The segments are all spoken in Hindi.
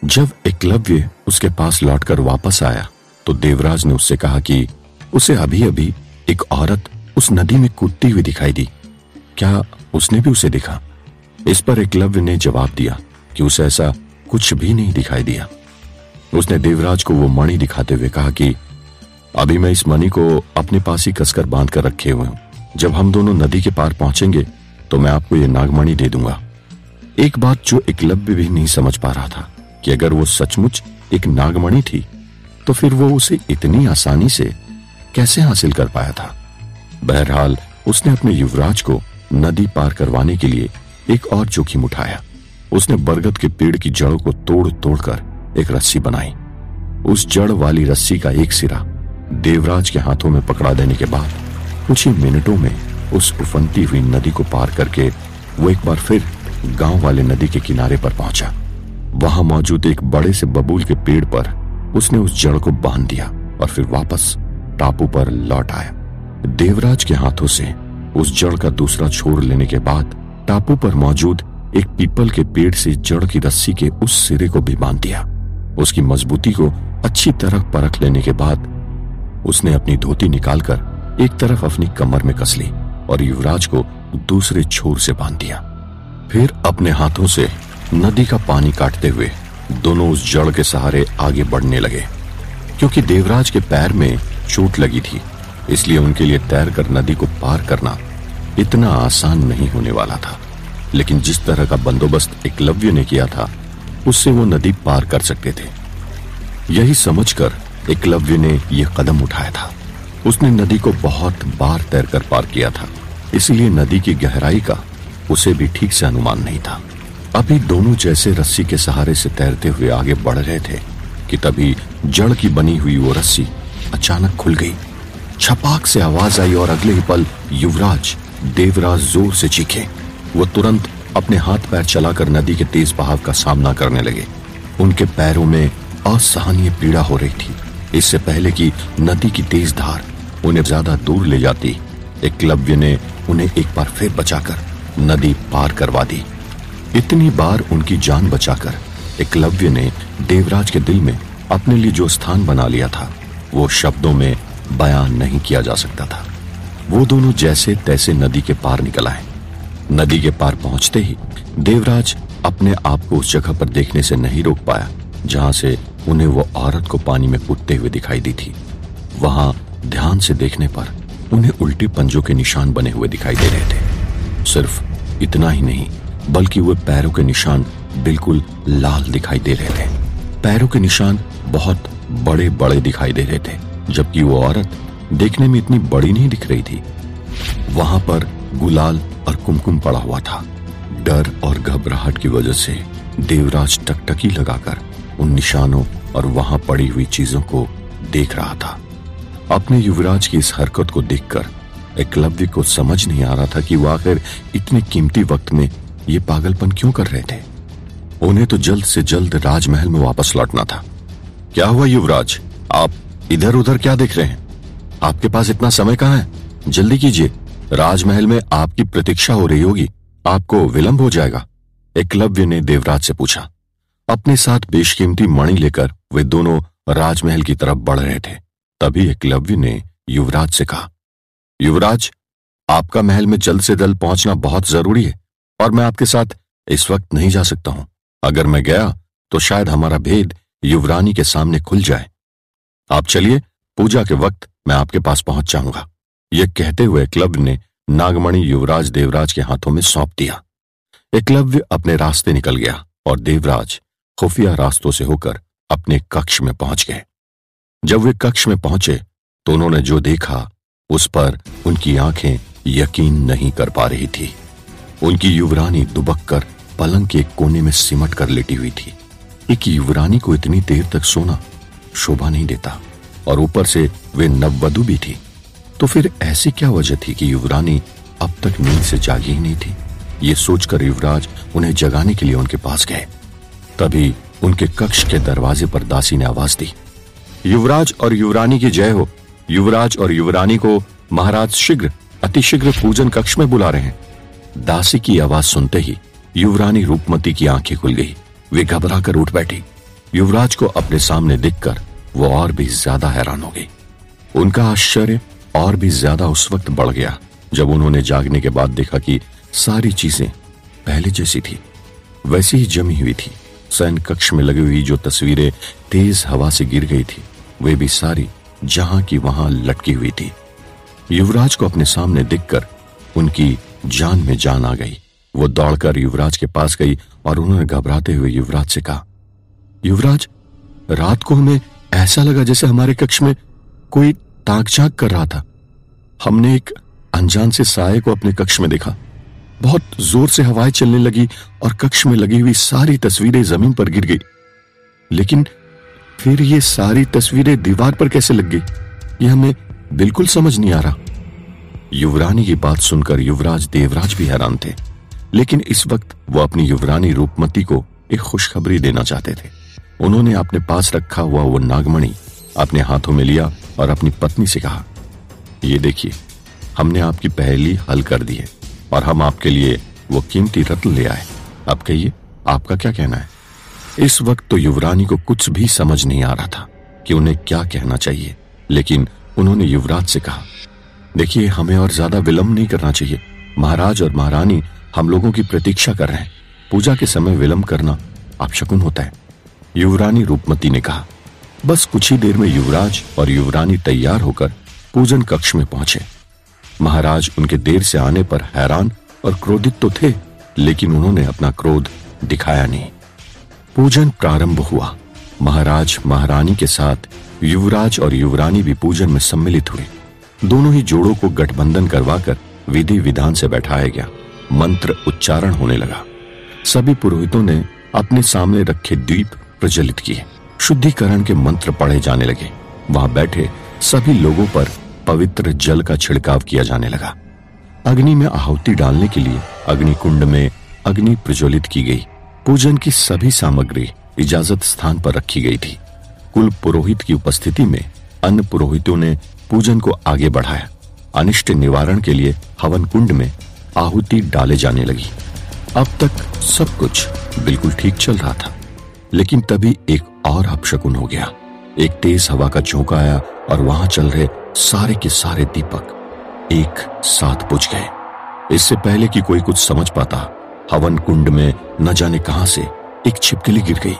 जब एकलव्य उसके पास लौटकर वापस आया तो देवराज ने उससे कहा कि उसे अभी अभी एक औरत उस नदी में कूदती हुई दिखाई दी। क्या उसने भी उसे देखा? इस पर एकलव्य ने जवाब दिया कि उसे ऐसा कुछ भी नहीं दिखाई दिया। उसने देवराज को वो मणि दिखाते हुए कहा कि अभी मैं इस मणि को अपने पास ही कसकर बांध कर रखे हुए हूं। जब हम दोनों नदी के पार पहुंचेंगे तो मैं आपको ये नागमणि दे दूंगा। एक बात जो एकलव्य भी नहीं समझ पा रहा था कि अगर वो सचमुच एक नागमणि थी तो फिर वो उसे इतनी आसानी से कैसे हासिल कर पाया था। बहरहाल उसने अपने युवराज को नदी पार करवाने के लिए एक और जोखिम उठाया। उसने बरगद के पेड़ की जड़ों को तोड़ तोड़कर एक रस्सी बनाई। उस जड़ वाली रस्सी का एक सिरा देवराज के हाथों में पकड़ा देने के बाद कुछ ही मिनटों में उस उफनती हुई नदी को पार करके वो एक बार फिर गांव वाले नदी के किनारे पर पहुंचा। वहां मौजूद एक बड़े से बबूल के पेड़ पर उसने उस जड़ को बांध दिया और फिर वापस टापू पर लौट आया। देवराज के हाथों से उस जड़ का दूसरा छोर लेने के बाद टापू पर मौजूद एक पीपल के पेड़ से जड़ की रस्सी के उस सिरे को भी बांध दिया। उसकी मजबूती को अच्छी तरह परख लेने के बाद उसने अपनी धोती निकालकर एक तरफ अपनी कमर में कस ली और युवराज को दूसरे छोर से बांध दिया। फिर अपने हाथों से नदी का पानी काटते हुए दोनों उस जड़ के सहारे आगे बढ़ने लगे। क्योंकि देवराज के पैर में चोट लगी थी इसलिए उनके लिए तैरकर नदी को पार करना इतना आसान नहीं होने वाला था। लेकिन जिस तरह का बंदोबस्त एकलव्य ने किया था उससे वो नदी पार कर सकते थे। यही समझकर एकलव्य ने यह कदम उठाया था। उसने नदी को बहुत बार तैरकर पार किया था, इसलिए नदी की गहराई का उसे भी ठीक से अनुमान नहीं था। अभी दोनों जैसे रस्सी के सहारे से तैरते हुए आगे बढ़ रहे थे कि तभी जड़ की बनी हुई वो रस्सी अचानक खुल गई। छपाक से आवाज आई और अगले ही पल युवराज देवराज जोर से चीखे। वो तुरंत अपने हाथ पैर चलाकर नदी के तेज बहाव का सामना करने लगे। उनके पैरों में असहनीय पीड़ा हो रही थी। इससे पहले कि नदी की तेज धार उन्हें ज्यादा दूर ले जाती, एकलव्य ने उन्हें एक बार फिर बचाकर नदी पार करवा दी। इतनी बार उनकी जान बचाकर एकलव्य ने देवराज के दिल में अपने लिए जो स्थान बना लिया था वो शब्दों में बयान नहीं किया जा सकता था। वो दोनों जैसे तैसे नदी के पार निकल आए। नदी के पार पहुंचते ही देवराज अपने आप को उस जगह पर देखने से नहीं रोक पाया जहां से उन्हें वो औरत को पानी में कूदते हुए दिखाई दी थी। वहां ध्यान से देखने पर उन्हें उल्टे पंजों के निशान बने हुए दिखाई दे रहे थे। सिर्फ इतना ही नहीं बल्कि वे पैरों के निशान बिल्कुल लाल दिखाई दे रहे थे। पैरों के निशान बहुत बड़े बड़े दिखाई दे रहे थे, जबकि वो औरत देखने में इतनी बड़ी नहीं दिख रही थी। वहां पर गुलाल और कुमकुम पड़ा हुआ था। डर और घबराहट की वजह से देवराज टकटकी लगाकर उन निशानों और वहां पड़ी हुई चीजों को देख रहा था। अपने युवराज की इस हरकत को देखकर एकलव्य को समझ नहीं आ रहा था कि वो आखिर इतने कीमती वक्त में ये पागलपन क्यों कर रहे थे। उन्हें तो जल्द से जल्द राजमहल में वापस लौटना था। क्या हुआ युवराज, आप इधर उधर क्या देख रहे हैं? आपके पास इतना समय कहाँ है? जल्दी कीजिए, राजमहल में आपकी प्रतीक्षा हो रही होगी, आपको विलंब हो जाएगा। एकलव्य ने देवराज से पूछा। अपने साथ बेशकीमती मणि लेकर वे दोनों राजमहल की तरफ बढ़ रहे थे। तभी एकलव्य ने युवराज से कहा, युवराज, आपका महल में जल्द से जल्द पहुंचना बहुत जरूरी है और मैं आपके साथ इस वक्त नहीं जा सकता हूं। अगर मैं गया तो शायद हमारा भेद युवरानी के सामने खुल जाए। आप चलिए, पूजा के वक्त मैं आपके पास पहुंच जाऊंगा। यह कहते हुए एकलव्य ने नागमणि युवराज देवराज के हाथों में सौंप दिया। एकलव्य अपने रास्ते निकल गया और देवराज खुफिया रास्तों से होकर अपने कक्ष में पहुंच गए। जब वे कक्ष में पहुंचे तो उन्होंने जो देखा उस पर उनकी आंखें यकीन नहीं कर पा रही थी। उनकी युवरानी दुबक कर पलंग के एक कोने में सिमट कर लेटी हुई थी। एक युवरानी को इतनी देर तक सोना शोभा नहीं देता और ऊपर से वे नववधु भी थी, तो फिर ऐसी क्या वजह थी कि युवरानी अब तक नींद से जागी ही नहीं थी। ये सोचकर युवराज उन्हें जगाने के लिए उनके पास गए। तभी उनके कक्ष के दरवाजे पर दासी ने आवाज दी, युवराज और युवरानी की जय हो। युवराज और युवरानी को महाराज शीघ्र अतिशीघ्र पूजन कक्ष में बुला रहे हैं। दासी की आवाज सुनते ही युवरानी रूपमती की आंखें खुल गई। वे घबरा कर उठ बैठी। युवराज को अपने सामने दिखकर वो और भी ज्यादा हैरान हो गई। उनका आश्चर्य और भी ज्यादा उस वक्त बढ़ गया जब उन्होंने जागने के बाद देखा कि सारी चीजें पहले जैसी थी, वैसी ही जमी हुई थी। शयन कक्ष में लगी हुई जो तस्वीरें तेज हवा से गिर गई थी, वे भी सारी जहां की वहां लटकी हुई थी। युवराज को अपने सामने दिखकर उनकी जान में जान आ गई। वो दौड़कर युवराज के पास गई और उन्होंने घबराते हुए युवराज से कहा, युवराज, रात को हमें ऐसा लगा जैसे हमारे कक्ष में कोई ताक झांक कर रहा था। हमने एक अनजान से साये को अपने कक्ष में देखा। बहुत जोर से हवाएं चलने लगी और कक्ष में लगी हुई सारी तस्वीरें जमीन पर गिर गई। लेकिन फिर ये सारी तस्वीरें दीवार पर कैसे लग गई, ये हमें बिल्कुल समझ नहीं आ रहा। युवरानी की बात सुनकर युवराज देवराज भी हैरान थे, लेकिन इस वक्त वो अपनी युवरानी रूपमती को एक खुशखबरी देना चाहते थे। उन्होंने अपने पास रखा हुआ वो नागमणि अपने हाथों में लिया और अपनी पत्नी से कहा, ये देखिए, हमने आपकी पहेली हल कर दी है और हम आपके लिए वो कीमती रत्न ले आए। अब कहिए, आपका क्या कहना है? इस वक्त तो युवरानी को कुछ भी समझ नहीं आ रहा था कि उन्हें क्या कहना चाहिए, लेकिन उन्होंने युवराज से कहा, देखिए, हमें और ज्यादा विलंब नहीं करना चाहिए। महाराज और महारानी हम लोगों की प्रतीक्षा कर रहे हैं। पूजा के समय विलंब करना अपशकुन होता है। युवरानी रूपमती ने कहा। बस कुछ ही देर में युवराज और युवरानी तैयार होकर पूजन कक्ष में पहुंचे। महाराज उनके देर से आने पर हैरान और क्रोधित तो थे, लेकिन उन्होंने अपना क्रोध दिखाया नहीं। पूजन प्रारंभ हुआ। महाराज महारानी के साथ युवराज और युवरानी भी पूजन में सम्मिलित हुए। दोनों ही जोड़ों को गठबंधन करवाकर विधि विधान से बैठाया गया। मंत्र उच्चारण होने लगा। सभी पुरोहितों ने अपने सामने रखे दीप प्रज्वलित किए। शुद्धिकरण के मंत्र पढ़े जाने लगे। वहां बैठे सभी लोगों पर पवित्र जल का छिड़काव किया जाने लगा। अग्नि में आहुति डालने के लिए अग्नि कुंड में अग्नि प्रज्वलित की गई। पूजन की सभी सामग्री इजाजत स्थान पर रखी गई थी। कुल पुरोहित की उपस्थिति में अन्य पुरोहितों ने पूजन को आगे बढ़ाया। अनिष्ट निवारण के लिए हवन कुंड में आहुति डाले जाने लगी। अब तक सब कुछ बिल्कुल ठीक चल रहा था, लेकिन तभी एक और अपशकुन हो गया। एक तेज हवा का झोंका आया और वहां चल रहे सारे के सारे दीपक एक साथ बुझ गए। इससे पहले कि कोई कुछ समझ पाता, हवन कुंड में न जाने कहां से एक छिपकली गिर गई।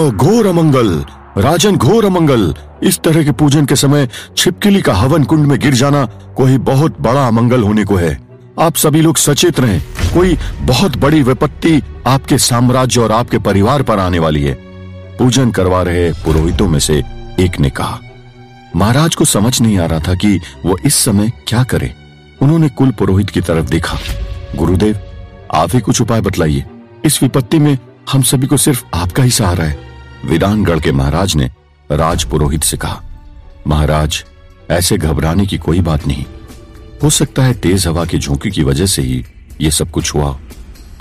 घोर अमंगल, राजन, घोर अमंगल। इस तरह के पूजन के समय छिपकली का हवन कुंड में गिर जाना कोई बहुत बड़ा अमंगल होने को है। आप सभी लोग सचेत रहें, कोई बहुत बड़ी विपत्ति आपके साम्राज्य और आपके परिवार पर आने वाली है। पूजन करवा रहे पुरोहितों में से एक ने कहा। महाराज को समझ नहीं आ रहा था कि वो इस समय क्या करे। उन्होंने कुल पुरोहित की तरफ देखा। गुरुदेव, आप ही कुछ उपाय बतलाइए। इस विपत्ति में हम सभी को सिर्फ आपका ही सहारा है। वीरानगढ़ के महाराज ने राज पुरोहित से कहा। महाराज, ऐसे घबराने की कोई बात नहीं। हो सकता है तेज हवा के झोंके की वजह से ही ये सब कुछ हुआ।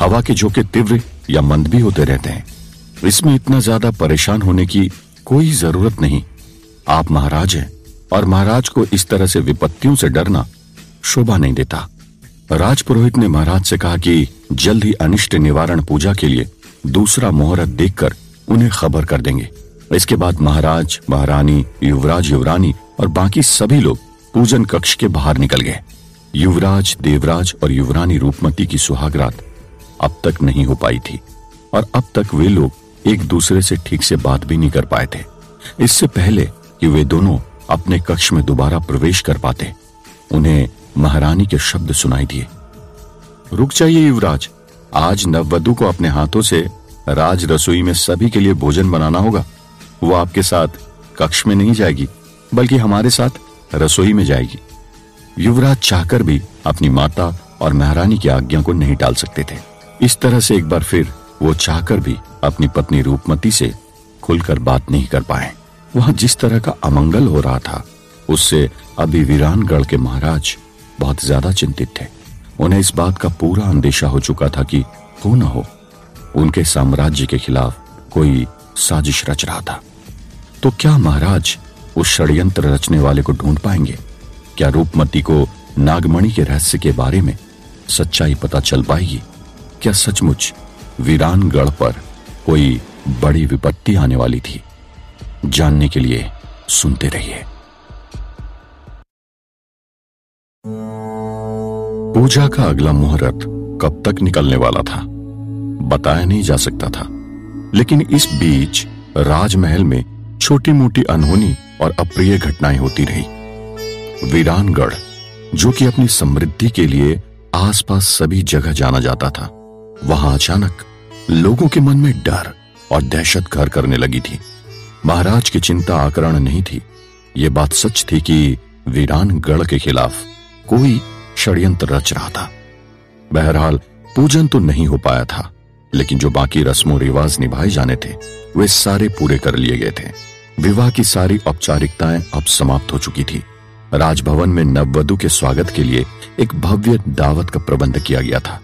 हवा के झोंके तीव्र या मंद भी होते रहते हैं। इसमें इतना ज्यादा परेशान होने की कोई जरूरत नहीं। आप महाराज हैं और महाराज को इस तरह से विपत्तियों से डरना शोभा नहीं देता। राज पुरोहित ने महाराज से कहा कि जल्द ही अनिष्ट निवारण पूजा के लिए दूसरा मुहूर्त देखकर उन्हें खबर कर देंगे। इसके बाद महाराज, महारानी, युवराज, युवरानी और बाकी सभी लोग पूजन कक्ष के बाहर निकल गए। युवराज, देवराज और युवरानी रूपमती की सुहागरात अब तक नहीं हो पाई थी और अब तक वे लोग एक दूसरे से ठीक से बात भी नहीं कर पाए थे। इससे पहले कि वे दोनों अपने कक्ष में दोबारा प्रवेश कर पाते, उन्हें महारानी के शब्द सुनाई दिए। रुक जाइए युवराज, आज नववधु को अपने हाथों से राज रसोई में सभी के लिए भोजन बनाना होगा। वो आपके साथ कक्ष में नहीं जाएगी, बल्कि हमारे साथ रसोई में जाएगी। युवराज चाहकर भी अपनी माता और महारानी की आज्ञा को नहीं टाल सकते थे। इस तरह से एक बार फिर वो चाहकर भी अपनी पत्नी रूपमती से खुलकर बात नहीं कर पाए। वहां जिस तरह का अमंगल हो रहा था, उससे अभी वीरानगढ़ के महाराज बहुत ज्यादा चिंतित थे। उन्हें इस बात का पूरा अंदेशा हो चुका था कि हो न हो उनके साम्राज्य के खिलाफ कोई साजिश रच रहा था। तो क्या महाराज उस षड्यंत्र रचने वाले को ढूंढ पाएंगे? क्या रूपमती को नागमणि के रहस्य के बारे में सच्चाई पता चल पाएगी? क्या सचमुच वीरानगढ़ पर कोई बड़ी विपत्ति आने वाली थी। जानने के लिए सुनते रहिए। पूजा का अगला मुहूर्त कब तक निकलने वाला था बताया नहीं जा सकता था, लेकिन इस बीच राजमहल में छोटी मोटी अनहोनी और अप्रिय घटनाएं होती रही। वीरानगढ़, जो कि अपनी समृद्धि के लिए आसपास सभी जगह जाना जाता था, वहां अचानक लोगों के मन में डर और दहशत घर करने लगी थी। महाराज की चिंता आकरण नहीं थी। ये बात सच थी कि वीरानगढ़ के खिलाफ कोई षड्यंत्र रच रहा था। बहरहाल पूजन तो नहीं हो पाया था, लेकिन जो बाकी रस्मों रिवाज निभाए जाने थे वे सारे पूरे कर लिए गए थे। विवाह की सारी औपचारिकताएं अब समाप्त हो चुकी थी। राजभवन में नववधु के स्वागत के लिए एक भव्य दावत का प्रबंध किया गया था।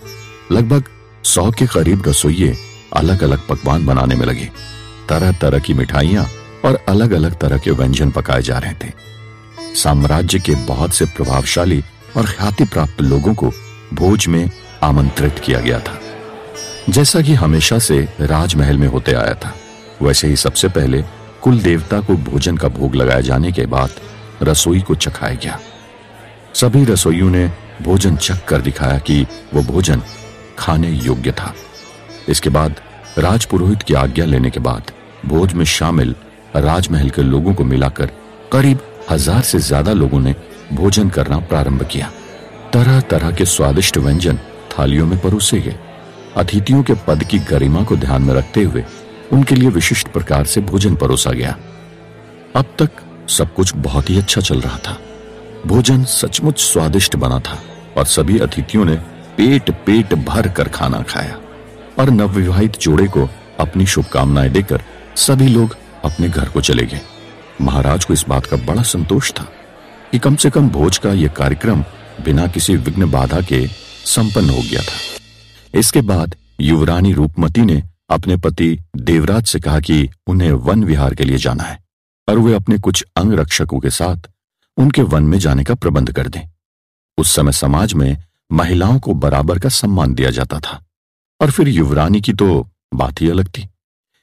लगभग 100 के करीब रसोइये अलग अलग पकवान बनाने में लगे। तरह तरह की मिठाइयां और अलग अलग तरह के व्यंजन पकाए जा रहे थे। साम्राज्य के बहुत से प्रभावशाली और ख्याति प्राप्त लोगों को भोज में आमंत्रित किया गया था। जैसा कि हमेशा से राजमहल में होते आया था, वैसे ही सबसे पहले कुल देवता को भोजन का भोग लगाए जाने के बाद रसोई को चखाया गया। सभी रसोइयों ने भोजन चख कर दिखाया कि वो भोजन खाने योग्य था। इसके बाद राजपुरोहित की आज्ञा लेने के बाद भोज में शामिल राजमहल के लोगों को मिलाकर करीब 1000 से ज्यादा लोगों ने भोजन करना प्रारंभ किया। तरह तरह के स्वादिष्ट व्यंजन थालियों में परोसे गए। अतिथियों के पद की गरिमा को ध्यान में रखते हुए उनके लिए विशिष्ट प्रकार से भोजन परोसा गया। अब तक सब कुछ बहुत ही अच्छा चल रहा था। भोजन सचमुच स्वादिष्ट बना था और सभी अतिथियों ने पेट पेट भर कर खाना खाया और नवविवाहित जोड़े को अपनी शुभकामनाएं देकर सभी लोग अपने घर को चले गए। महाराज को इस बात का बड़ा संतोष था कि कम से कम भोज का यह कार्यक्रम बिना किसी विघ्न बाधा के संपन्न हो गया था। इसके बाद युवरानी रूपमती ने अपने पति देवराज से कहा कि उन्हें वन विहार के लिए जाना है और वे अपने कुछ अंगरक्षकों के साथ उनके वन में जाने का प्रबंध कर दें। उस समय समाज में महिलाओं को बराबर का सम्मान दिया जाता था और फिर युवरानी की तो बात ही अलग थी।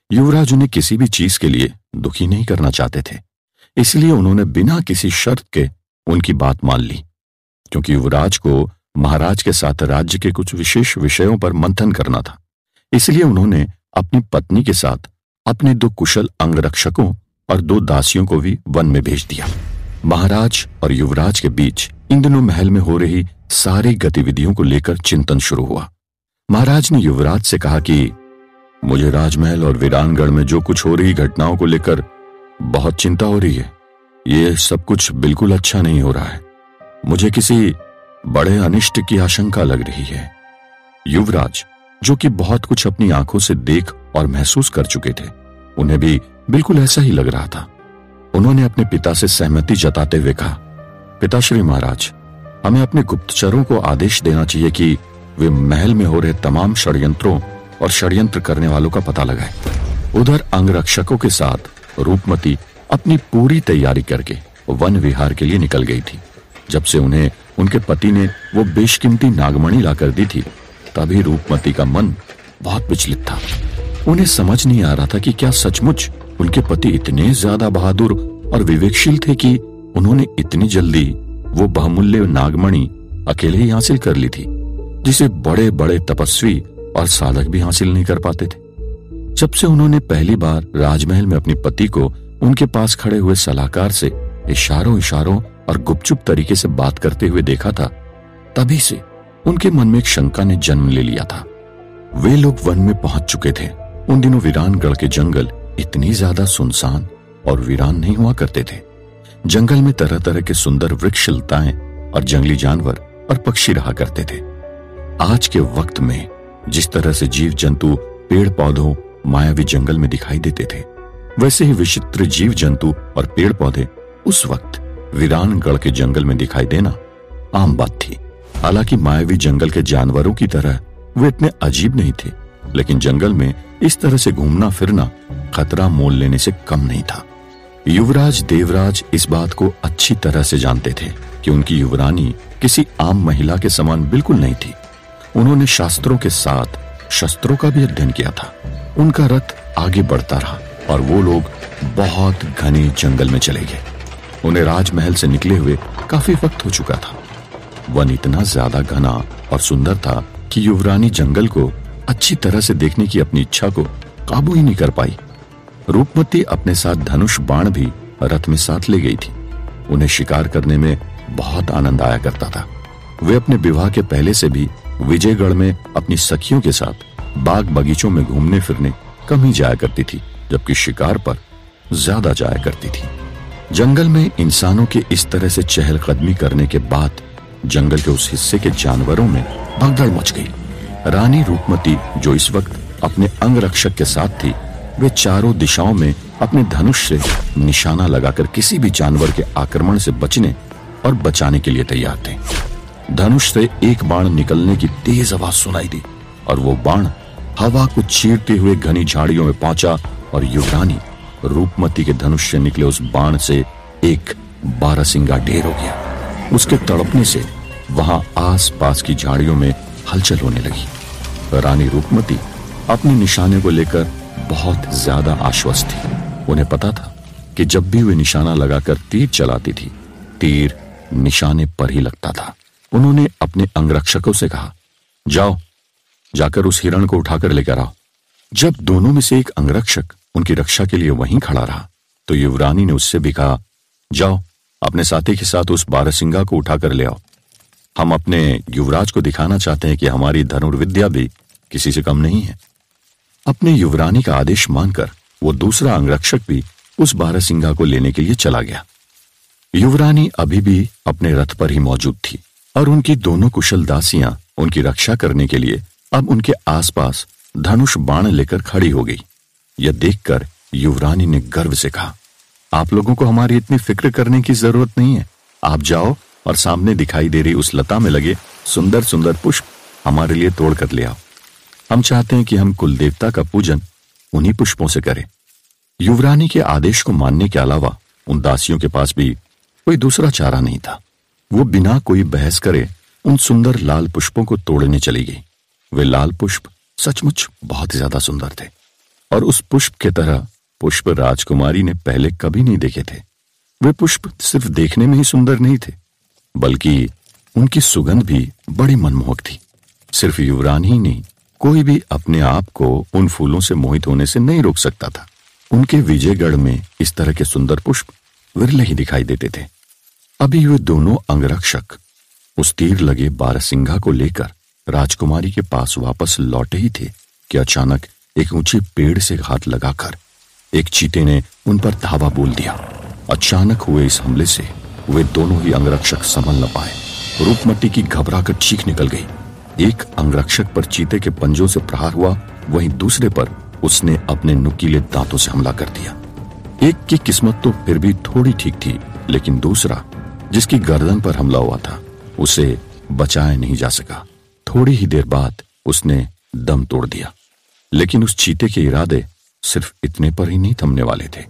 युवराज उन्हें किसी भी चीज के लिए दुखी नहीं करना चाहते थे, इसलिए उन्होंने बिना किसी शर्त के उनकी बात मान ली। क्योंकि युवराज को महाराज के साथ राज्य के कुछ विशेष विषयों पर मंथन करना था, इसलिए उन्होंने अपनी पत्नी के साथ अपने 2 कुशल अंगरक्षकों और 2 दासियों को भी वन में भेज दिया। महाराज और युवराज के बीच इन दिनों महल में हो रही सारी गतिविधियों को लेकर चिंतन शुरू हुआ। महाराज ने युवराज से कहा कि मुझे राजमहल और वीरानगढ़ में जो कुछ हो रही घटनाओं को लेकर बहुत चिंता हो रही है। ये सब कुछ बिल्कुल अच्छा नहीं हो रहा है। मुझे किसी बड़े अनिष्ट की आशंका लग रही है। युवराज, जो कि बहुत कुछ अपनी आंखों से देख और महसूस कर चुके थे, उन्हें भी बिल्कुल ऐसा ही लग रहा था। उन्होंने अपने पिता से सहमति जताते हुए कहा, पिताश्री महाराज, हमें अपने गुप्तचरों को आदेश देना चाहिए कि वे महल में हो रहे तमाम षड्यंत्रों और षड्यंत्र करने वालों का पता लगाए। उधर अंगरक्षकों के साथ रूपमती अपनी पूरी तैयारी करके वन विहार के लिए निकल गई थी। जब से उन्हें उनके पति ने वो बेशकीमती नागमणि लाकर दी थी, तभी रूपमती का मन बहुत विचलित था। उन्हें समझ नहीं आ रहा था कि क्या सचमुच उनके पति इतने ज्यादा बहादुर और विवेकशील थे कि उन्होंने इतनी जल्दी वो बहुमूल्य नागमणि अकेले ही हासिल कर ली थी, जिसे बड़े बड़े तपस्वी और साधक भी हासिल नहीं कर पाते थे। जब से उन्होंने पहली बार राजमहल में अपने पति को उनके पास खड़े हुए सलाहकार से इशारों इशारों और गुपचुप तरीके से बात करते हुए देखा था, तभी से उनके मन में एक शंका ने जन्म ले लिया था। वे लोग वन में पहुंच चुके थे। उन दिनों वीरानगढ़ के जंगल इतनी ज्यादा सुनसान और वीरान नहीं हुआ करते थे। जंगल में तरह तरह के सुंदर वृक्ष लताएं और जंगली जानवर और पक्षी रहा करते थे। आज के वक्त में जिस तरह से जीव जंतु पेड़ पौधों मायावी जंगल में दिखाई देते थे, वैसे ही विचित्र जीव जंतु और पेड़ पौधे उस वक्त वीरानगढ़ के जंगल में दिखाई देना आम बात थी। हालांकि मायावी जंगल के जानवरों की तरह वे इतने अजीब नहीं थे, लेकिन जंगल में इस तरह से घूमना फिरना खतरा मोल लेने से कम नहीं था। युवराज देवराज इस बात को अच्छी तरह से जानते थे कि उनकी युवरानी किसी आम महिला के समान बिल्कुल नहीं थी। उन्होंने शास्त्रों के साथ शस्त्रों का भी अध्ययन किया था। उनका रथ आगे बढ़ता रहा और वो लोग बहुत घने जंगल में चले गए। उन्हें राजमहल से निकले हुए काफी वक्त हो चुका था। वन इतना ज्यादा घना और सुंदर था कि युवरानी जंगल को अच्छी तरह से देखने की अपनी इच्छा को काबू ही नहीं कर पाई। रूपमती अपने साथ धनुष बाण भी रथ में साथ ले गई थी। उन्हें शिकार करने में बहुत आनंद आया करता था। वे अपने विवाह के पहले से भी विजयगढ़ में अपनी सखियों के साथ बाग बगीचों में घूमने फिरने कम ही जाया करती थी, जबकि शिकार पर ज्यादा जाया करती थी। जंगल में इंसानों के इस तरह से चहलकदमी करने के बाद जंगल के उस हिस्से के जानवरों में भगदड़ मच गई। रानी रूपमती, जो इस वक्त अपने अंगरक्षक के साथ थी, वे चारों दिशाओं में अपने धनुष से निशाना लगाकर किसी भी जानवर के आक्रमण से बचने और बचाने के लिए तैयार थे। धनुष से एक बाण निकलने की तेज आवाज सुनाई दी और वो बाण हवा को चीरते हुए घनी झाड़ियों में पहुंचा और युवरानी रूपमती के धनुष से निकले उस बाण से एक बारहसिंगा ढेर हो गया। उसके तड़पने से वहां आस पास की झाड़ियों में हलचल होने लगी। रानी रूपमती अपने निशाने को लेकर बहुत ज्यादा आश्वस्त थी। उन्हें पता था कि जब भी वे निशाना लगाकर तीर चलाती थी, तीर निशाने पर ही लगता था। उन्होंने अपने अंगरक्षकों से कहा, जाओ, जाकर उस हिरण को उठाकर लेकर आओ। जब दोनों में से एक अंगरक्षक उनकी रक्षा के लिए वहीं खड़ा रहा, तो युवरानी ने उससे भी कहा, जाओ, अपने साथी के साथ उस बारहसिंगा को उठाकर ले आओ। हम अपने युवराज को दिखाना चाहते हैं कि हमारी धनुर्विद्या भी किसी से कम नहीं है। अपने युवरानी का आदेश मानकर वो दूसरा अंगरक्षक भी उस बारहसिंगा को लेने के लिए चला गया। युवरानी अभी भी अपने रथ पर ही मौजूद थी और उनकी दोनों कुशल दासियां उनकी रक्षा करने के लिए अब उनके आसपास धनुष बाण लेकर खड़ी हो गई। यह देखकर युवरानी ने गर्व से कहा, आप लोगों को हमारी इतनी फिक्र करने की जरूरत नहीं है। आप जाओ और सामने दिखाई दे रही उस लता में लगे सुंदर सुंदर पुष्प हमारे लिए तोड़ कर ले आओ। हम चाहते हैं कि हम कुल देवता का पूजन उन्हीं पुष्पों से करें। युवरानी के आदेश को मानने के अलावा उन दासियों के पास भी कोई दूसरा चारा नहीं था। वो बिना कोई बहस करे उन सुंदर लाल पुष्पों को तोड़ने चली गई। वे लाल पुष्प सचमुच बहुत ज्यादा सुंदर थे और उस पुष्प के तरह पुष्प राजकुमारी ने पहले कभी नहीं देखे थे। वे पुष्प सिर्फ देखने में ही सुंदर नहीं थे, बल्कि उनकी सुगंध भी बड़ी मनमोहक थी। सिर्फ युवरानी ही नहीं, कोई भी अपने आप को उन फूलों से मोहित होने से नहीं रोक सकता था। उनके विजयगढ़ में इस तरह के सुंदर पुष्प विरले ही दिखाई देते थे। अभी वे दोनों अंगरक्षक उस तीर लगे बारहसिंगा को लेकर राजकुमारी के पास वापस लौटे ही थे कि अचानक एक ऊंचे पेड़ से हाथ लगाकर एक चीते ने उन पर धावा बोल दिया। अचानक हुए इस हमले से वे दोनों ही अंगरक्षक संभल न पाए। रूपमती की घबराकर चीख निकल गई। एक अंगरक्षक पर चीते के पंजों से प्रहार हुआ, वहीं दूसरे पर उसने अपने नुकीले दांतों से हमला कर दिया। एक की किस्मत तो फिर भी थोड़ी ठीक थी, लेकिन दूसरा, जिसकी गर्दन पर हमला हुआ था, उसे बचाया नहीं जा सका। थोड़ी ही देर बाद उसने दम तोड़ दिया। लेकिन उस चीते के इरादे सिर्फ इतने पर ही नहीं थमने वाले थे।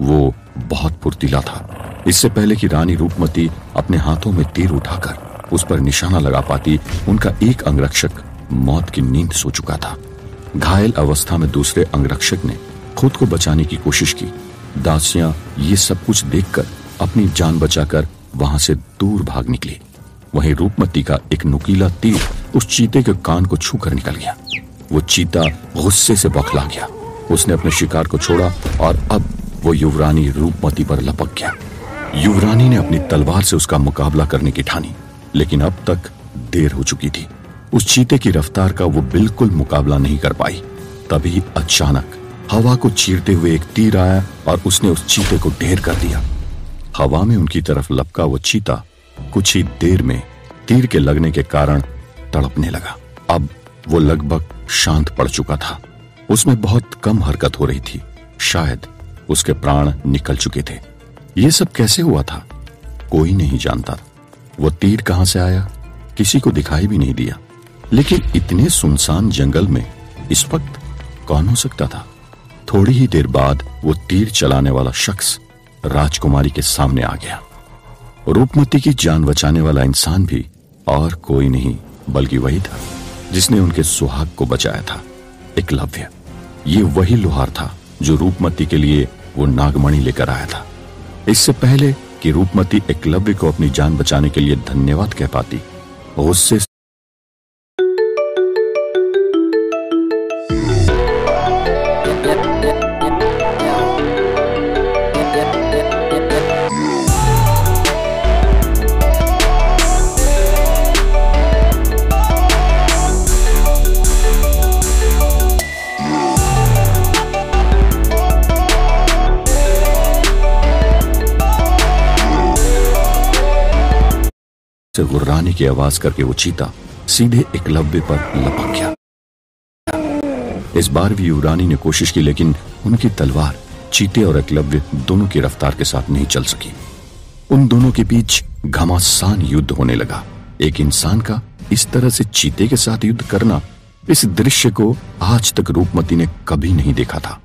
वो बहुत फुर्तीला था। इससे पहले कि रानी रूपमती अपने हाथों में तीर उठाकर उस पर निशाना लगा पाती, उनका एक अंगरक्षक मौत की नींद सो चुका था। घायल अवस्था में दूसरे अंगरक्षक ने खुद को बचाने की कोशिश की। दासियां ये सब कुछ देखकर अपनी जान बचाकर वहां से दूर भाग निकली। वहीं रूपमती का एक नुकीला तीर उस चीते के कान को छूकर निकल गया। वो चीता गुस्से से बौखला गया। उसने अपने शिकार को छोड़ा और अब वो युवरानी रूपमती पर लपक गया। युवरानी ने अपनी तलवार से उसका मुकाबला करने की ठानी, लेकिन अब तक देर हो चुकी थी। उस चीते की रफ्तार का वो बिल्कुल मुकाबला नहीं कर पाई। तभी अचानक हवा को चीरते हुए एक तीर आया और उसने उस चीते को ढेर कर दिया। हवा में उनकी तरफ लपका वो चीता कुछ ही देर में तीर के लगने के कारण तड़पने लगा। अब वो लगभग शांत पड़ चुका था। उसमें बहुत कम हरकत हो रही थी। शायद उसके प्राण निकल चुके थे। ये सब कैसे हुआ था, कोई नहीं जानता। वो तीर कहां से आया, किसी को दिखाई भी नहीं दिया। लेकिन इतने सुनसान जंगल में इस वक्त कौन हो सकता था? थोड़ी ही देर बाद वो तीर चलाने वाला शख्स राजकुमारी के सामने आ गया। रूपमती की जान बचाने वाला इंसान भी और कोई नहीं बल्कि वही था। जिसने उनके सुहाग को बचाया था, एकलव्य। ये वही लोहार था जो रूपमती के लिए वो नागमणि लेकर आया था। इससे पहले कि रूपमती एकलव्य को अपनी जान बचाने के लिए धन्यवाद कह पाती, गुस्से से गुर्राने की आवाज करके वो चीता सीधे एकलव्य पर लपक गया। इस बार भी युवरानी ने कोशिश की, लेकिन उनकी तलवार चीते और एकलव्य दोनों की रफ्तार के साथ नहीं चल सकी। उन दोनों के बीच घमासान युद्ध होने लगा। एक इंसान का इस तरह से चीते के साथ युद्ध करना, इस दृश्य को आज तक रूपमती ने कभी नहीं देखा था।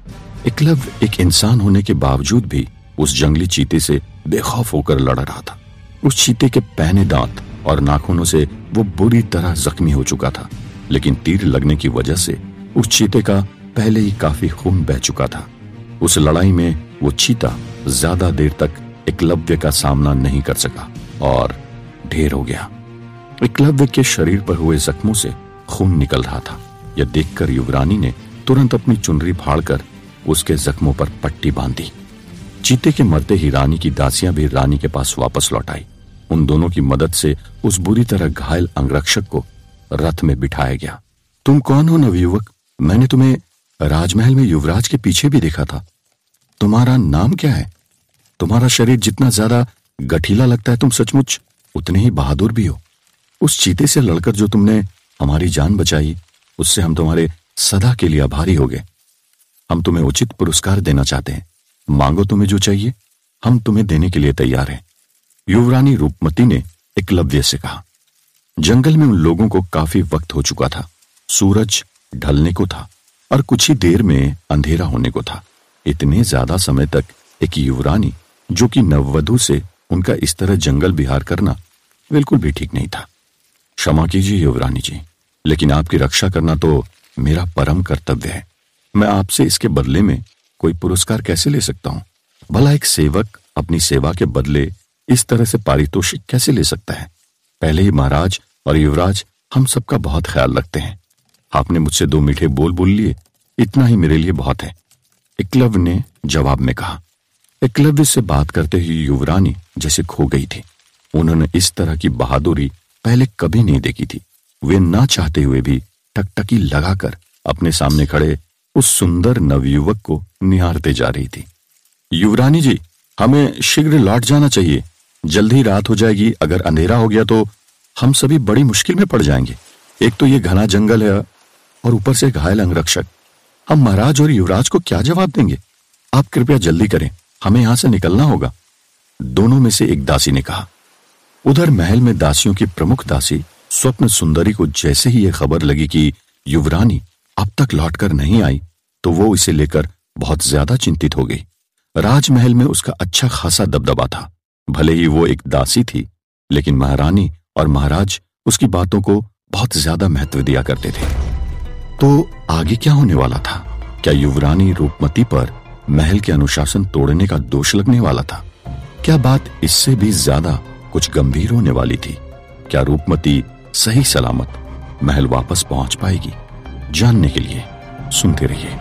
एकलव्य एक इंसान होने के बावजूद भी उस जंगली चीते से बेखौफ होकर लड़ रहा था। उस चीते के पैने दांत और नाखूनों से वो बुरी तरह जख्मी हो चुका था, लेकिन तीर लगने की वजह से उस चीते का पहले ही काफी खून बह चुका था। उस लड़ाई में वो चीता ज्यादा देर तक एकलव्य का सामना नहीं कर सका और ढेर हो गया। एकलव्य के शरीर पर हुए जख्मों से खून निकल रहा था। यह देखकर युवरानी ने तुरंत अपनी चुनरी फाड़कर उसके जख्मों पर पट्टी बांधी। चीते के मरते ही रानी की दासियां भी रानी के पास वापस लौट आई। उन दोनों की मदद से उस बुरी तरह घायल अंगरक्षक को रथ में बिठाया गया। तुम कौन हो नवयुवक? मैंने तुम्हें राजमहल में युवराज के पीछे भी देखा था। तुम्हारा नाम क्या है? तुम्हारा शरीर जितना ज्यादा गठीला लगता है, तुम सचमुच उतने ही बहादुर भी हो। उस चीते से लड़कर जो तुमने हमारी जान बचाई, उससे हम तुम्हारे सदा के लिए आभारी हो गए। हम तुम्हें उचित पुरस्कार देना चाहते हैं। मांगो तुम्हें जो चाहिए, हम तुम्हें देने के लिए तैयार हैं। युवरानी रूपमती ने एकलव्य से कहा। जंगल में उन लोगों को काफी वक्त हो चुका था। सूरज ढलने को था और कुछ ही देर में अंधेरा होने को था। इतने ज्यादा समय तक एक युवरानी जो कि नववधु से उनका इस तरह जंगल विहार करना बिल्कुल भी ठीक नहीं था। क्षमा कीजिए युवरानी जी, लेकिन आपकी रक्षा करना तो मेरा परम कर्तव्य है। मैं आपसे इसके बदले में कोई पुरस्कार कैसे ले सकता हूं? भला एक सेवक अपनी सेवा के बदले इस तरह से पारितोषिक कैसे ले सकता है? पहले ही महाराज और युवराज हम सबका बहुत ख्याल रखते हैं। आपने मुझसे 2 मीठे बोल बोल लिए, इतना ही मेरे लिए बहुत है, एकलव्य ने जवाब में कहा। एकलव्य से बात करते ही युवरानी जैसे खो गई थी। उन्होंने इस तरह की बहादुरी पहले कभी नहीं देखी थी। वे ना चाहते हुए भी टकटकी लगाकर अपने सामने खड़े उस सुंदर नवयुवक को निहारते जा रही थी। युवरानी जी, हमें शीघ्र लौट जाना चाहिए। जल्द ही रात हो जाएगी। अगर अंधेरा हो गया तो हम सभी बड़ी मुश्किल में पड़ जाएंगे। एक तो ये घना जंगल है और ऊपर से घायल अंगरक्षक। हम महाराज और युवराज को क्या जवाब देंगे? आप कृपया जल्दी करें, हमें यहां से निकलना होगा। दोनों में से एक दासी ने कहा। उधर महल में दासियों की प्रमुख दासी स्वप्न सुंदरी को जैसे ही यह खबर लगी कि युवरानी अब तक लौटकर नहीं आई, तो वो इसे लेकर बहुत ज्यादा चिंतित हो गई। राजमहल में उसका अच्छा खासा दबदबा था। भले ही वो एक दासी थी, लेकिन महारानी और महाराज उसकी बातों को बहुत ज्यादा महत्व दिया करते थे। तो आगे क्या होने वाला था? क्या युवरानी रूपमती पर महल के अनुशासन तोड़ने का दोष लगने वाला था? क्या बात इससे भी ज्यादा कुछ गंभीर होने वाली थी? क्या रूपमती सही सलामत महल वापस पहुंच पाएगी? जानने के लिए सुनते रहिए।